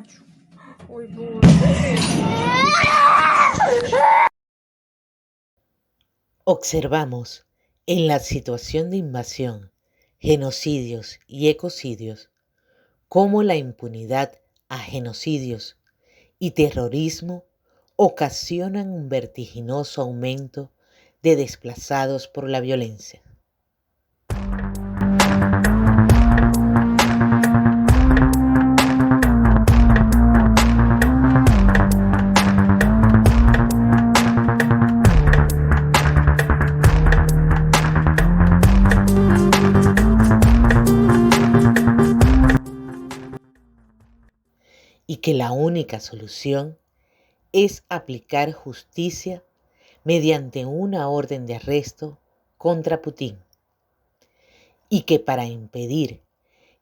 плачу. Ой, Боже. Observamos en la situación de invasión, genocidios y ecocidios cómo la impunidad a genocidios y terrorismo ocasionan un vertiginoso aumento de desplazados por la violencia. Y que la única solución es aplicar justicia mediante una orden de arresto contra Putin. Y que para impedir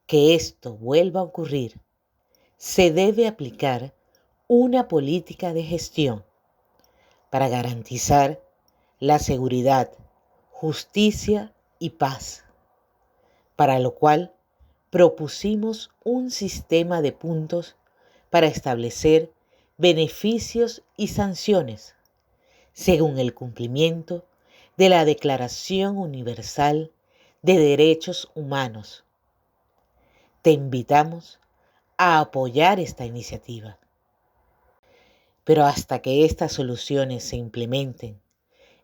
que esto vuelva a ocurrir, se debe aplicar una política de gestión para garantizar la seguridad, justicia y paz, para lo cual propusimos un sistema de puntos para establecer beneficios y sanciones según el cumplimiento de la Declaración Universal de Derechos Humanos. Te invitamos a apoyar esta iniciativa. Pero hasta que estas soluciones se implementen,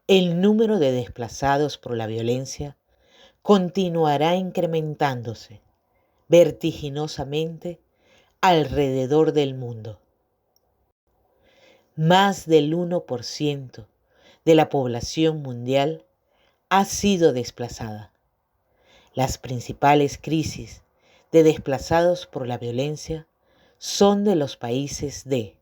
el número de desplazados por la violencia continuará incrementándose vertiginosamente alrededor del mundo. Más del 1% de la población mundial ha sido desplazada. Las principales crisis de desplazados por la violencia son de los países de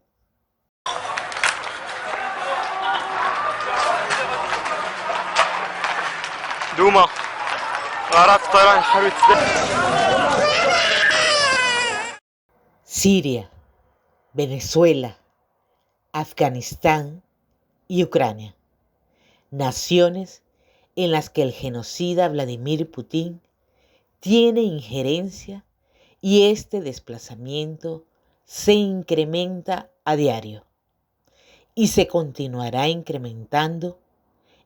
دوما غارات الطيران الحربي Siria, Venezuela, Afganistán y Ucrania, naciones en las que el genocida Vladimir Putin tiene injerencia y este desplazamiento se incrementa a diario y se continuará incrementando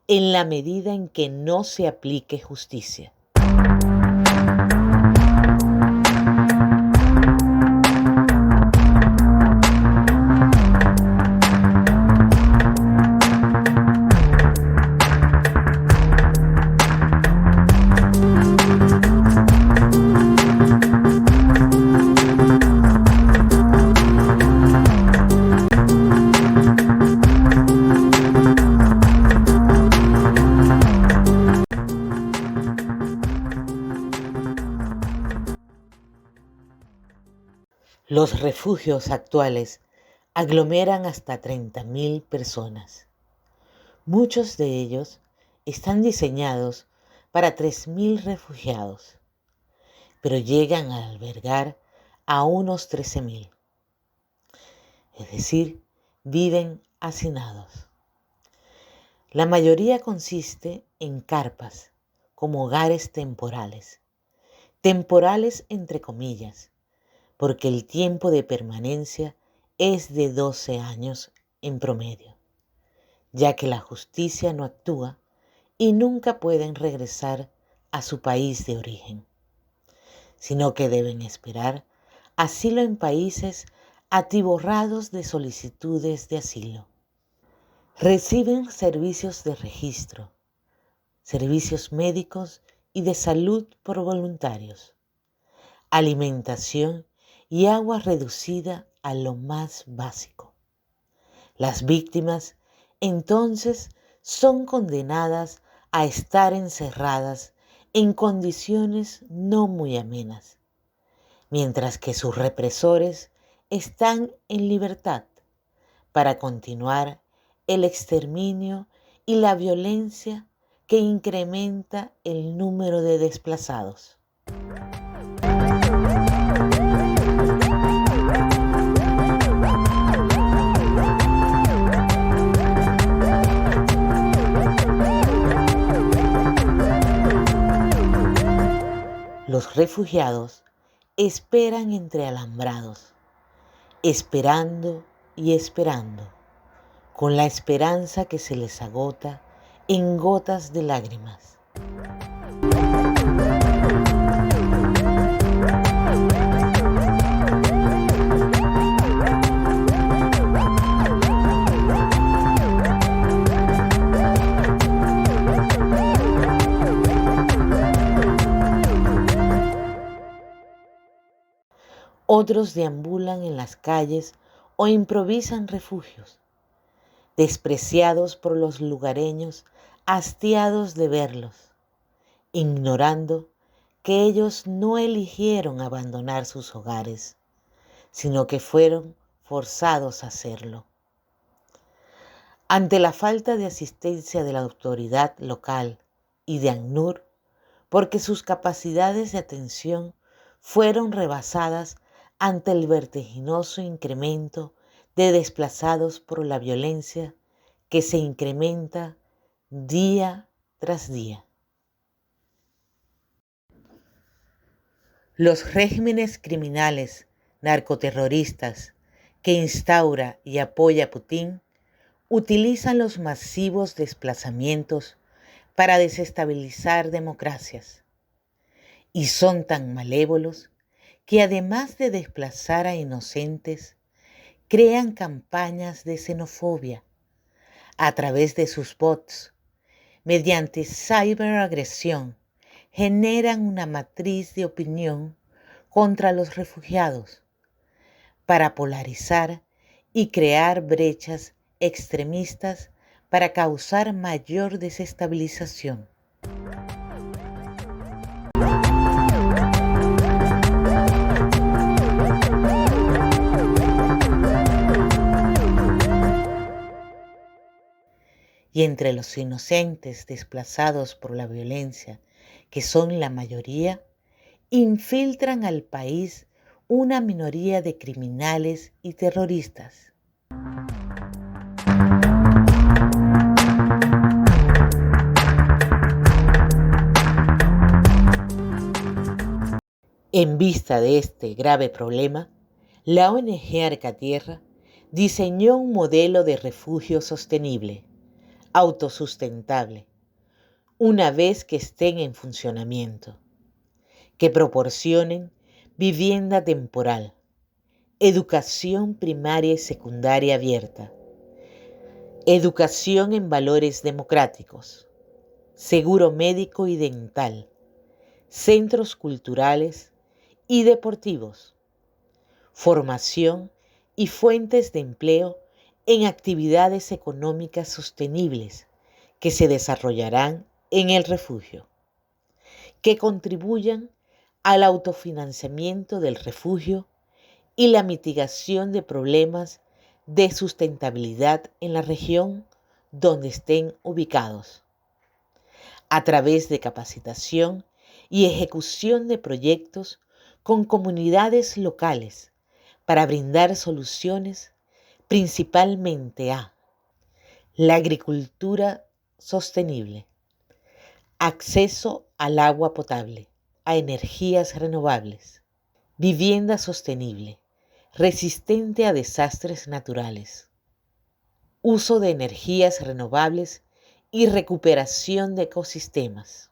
en la medida en que no se aplique justicia. Los refugios actuales aglomeran hasta 30.000 personas. Muchos de ellos están diseñados para 3.000 refugiados, pero llegan a albergar a unos 13.000. Es decir, viven hacinados. La mayoría consiste en carpas, como hogares temporales entre comillas, porque el tiempo de permanencia es de 12 años en promedio, ya que la justicia no actúa y nunca pueden regresar a su país de origen, sino que deben esperar asilo en países atiborrados de solicitudes de asilo. Reciben servicios de registro, servicios médicos y de salud por voluntarios, alimentación y agua reducida a lo más básico. Las víctimas, entonces, son condenadas a estar encerradas en condiciones no muy amenas, mientras que sus represores están en libertad para continuar el exterminio y la violencia que incrementa el número de desplazados. Los refugiados esperan entre alambrados, esperando y esperando, con la esperanza que se les agota en gotas de lágrimas. Otros deambulan en las calles o improvisan refugios, despreciados por los lugareños, hastiados de verlos, ignorando que ellos no eligieron abandonar sus hogares, sino que fueron forzados a hacerlo. Ante la falta de asistencia de la autoridad local y de ACNUR, porque sus capacidades de atención fueron rebasadas ante el vertiginoso incremento de desplazados por la violencia que se incrementa día tras día. Los regímenes criminales narcoterroristas que instaura y apoya Putin utilizan los masivos desplazamientos para desestabilizar democracias y son tan malévolos que además de desplazar a inocentes, crean campañas de xenofobia a través de sus bots. Mediante ciberagresión, generan una matriz de opinión contra los refugiados para polarizar y crear brechas extremistas para causar mayor desestabilización. Y entre los inocentes desplazados por la violencia, que son la mayoría, infiltran al país una minoría de criminales y terroristas. En vista de este grave problema, la ONG Arcatierra diseñó un modelo de refugio sostenible, autosustentable, una vez que estén en funcionamiento, que proporcionen vivienda temporal, educación primaria y secundaria abierta, educación en valores democráticos, seguro médico y dental, centros culturales y deportivos, formación y fuentes de empleo en actividades económicas sostenibles que se desarrollarán en el refugio, que contribuyan al autofinanciamiento del refugio y la mitigación de problemas de sustentabilidad en la región donde estén ubicados, a través de capacitación y ejecución de proyectos con comunidades locales para brindar soluciones principalmente a la agricultura sostenible, acceso al agua potable, a energías renovables, vivienda sostenible, resistente a desastres naturales, uso de energías renovables y recuperación de ecosistemas.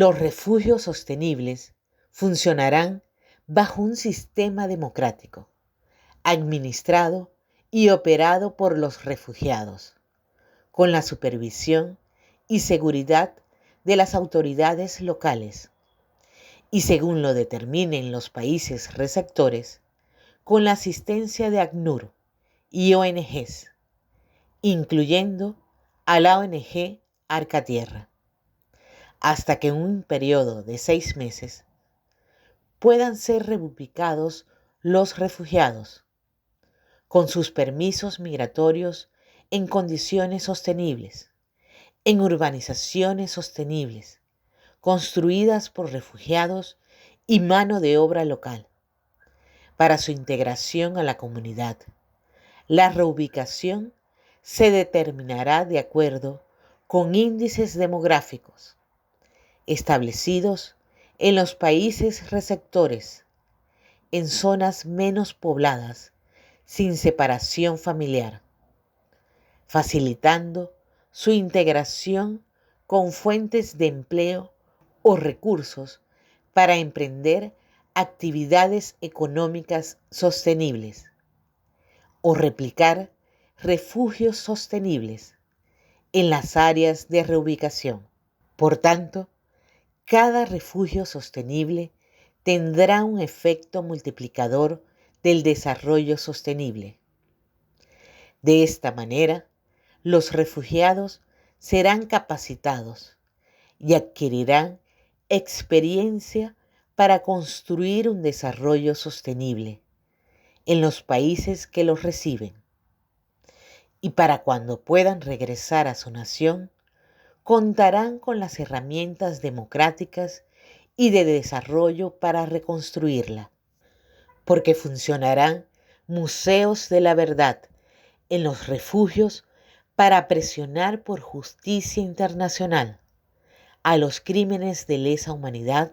Los refugios sostenibles funcionarán bajo un sistema democrático, administrado y operado por los refugiados, con la supervisión y seguridad de las autoridades locales, y según lo determinen los países receptores, con la asistencia de ACNUR y ONGs, incluyendo a la ONG Arca Tierra, hasta que en un periodo de 6 meses puedan ser reubicados los refugiados, con sus permisos migratorios en condiciones sostenibles, en urbanizaciones sostenibles, construidas por refugiados y mano de obra local, para su integración a la comunidad. La reubicación se determinará de acuerdo con índices demográficos establecidos en los países receptores, en zonas menos pobladas, sin separación familiar, facilitando su integración con fuentes de empleo o recursos para emprender actividades económicas sostenibles o replicar refugios sostenibles en las áreas de reubicación. Por tanto, cada refugio sostenible tendrá un efecto multiplicador del desarrollo sostenible. De esta manera, los refugiados serán capacitados y adquirirán experiencia para construir un desarrollo sostenible en los países que los reciben. Y para cuando puedan regresar a su nación, contarán con las herramientas democráticas y de desarrollo para reconstruirla, porque funcionarán museos de la verdad en los refugios para presionar por justicia internacional a los crímenes de lesa humanidad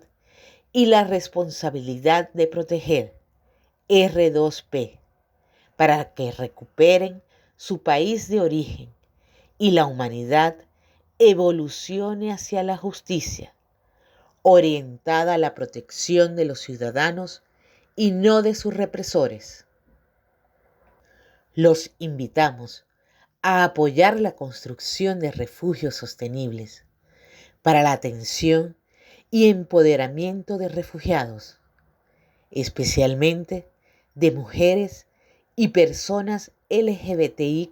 y la responsabilidad de proteger R2P para que recuperen su país de origen y la humanidad evolucione hacia la justicia, orientada a la protección de los ciudadanos y no de sus represores. Los invitamos a apoyar la construcción de refugios sostenibles para la atención y empoderamiento de refugiados, especialmente de mujeres y personas LGBTIQ+,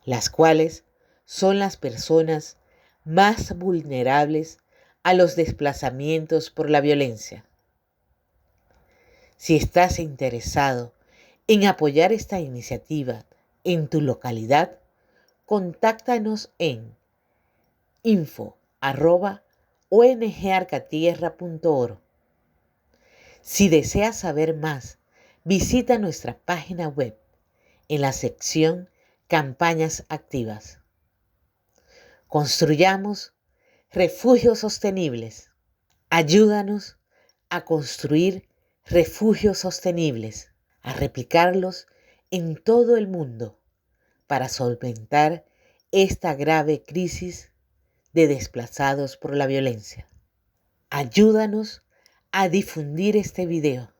las cuales son las personas más vulnerables a los desplazamientos por la violencia. Si estás interesado en apoyar esta iniciativa en tu localidad, contáctanos en info@ongarcatierra.org. Si deseas saber más, visita nuestra página web en la sección Campañas activas. Construyamos refugios sostenibles. Ayúdanos a construir refugios sostenibles, a replicarlos en todo el mundo para solventar esta grave crisis de desplazados por la violencia. Ayúdanos a difundir este video